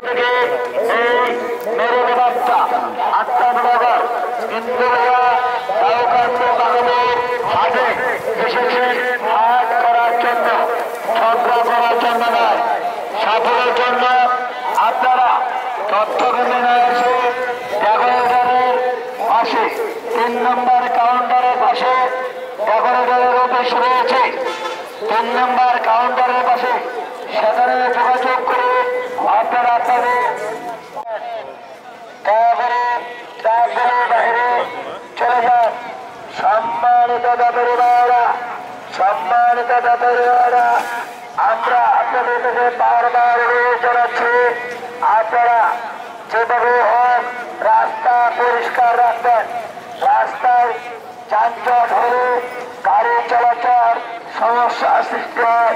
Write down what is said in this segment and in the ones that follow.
থেকে এই মেরুর বার্তা 8টা বরাবর ইন্দুরিয়া দাউকান্দ বাগানের হাটে এসেছেন হাট করার জন্য, ঝগড়া করার জন্য নয়, সাফল্যের জন্য। আপনারা তথ্যকেন্দ্রে না এসে ডেকোরেটরের পাশে 3 নম্বর কাউন্টারের পাশে ডেকোরেটরের অফিস রয়েছে, 3 নম্বর কাউন্টারের পাশে, সেখানে যোগাযোগ করে আপনারা আপনাদের বাইরে চলে যান। সম্মানিত ব্যাপারী ভাইয়েরা, সম্মানিত ব্যাপারী ভাইয়েরা, আমরা আপনাদের কাছে বারবার অনুরোধ জানাচ্ছি, আপনারা যেভাবে হোক রাস্তা পরিষ্কার রাখবেন। রাস্তায় যানজট হলে গাড়ি চলাচল সমস্যা সৃষ্টি হয়,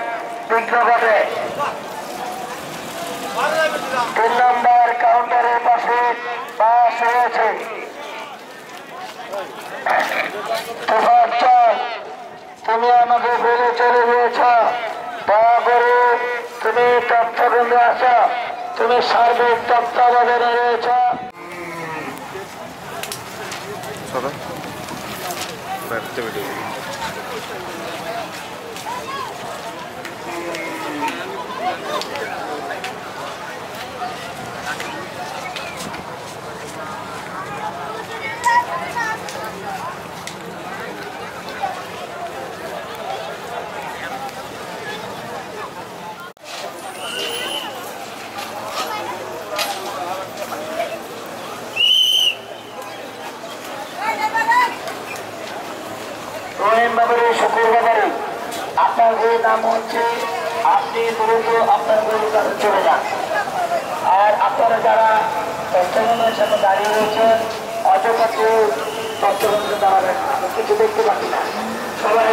বিঘ্ন ঘটে। 3 নম্বর কাউন্টারের পাশে বাস রয়েছে। তুমি আমাকে বলে চলে গিয়েছ, দয়া করে তুমি তথ্যকেন্দ্রে আসো, তুমি সার্বিক তত্ত্বাবধানে রয়েছ। শুক্রবারে আপনার যে নাম হচ্ছে, আপনি দ্রুত আপনার গরুর কাছে চলে যান। আর আপনারা যারা তথ্যকেন্দ্রের সামনে দাঁড়িয়ে রয়েছেন, অযথা কেউ তথ্যকেন্দ্রে দাঁড়াবেন না, কিছু দেখতে পাচ্ছি না, সবাই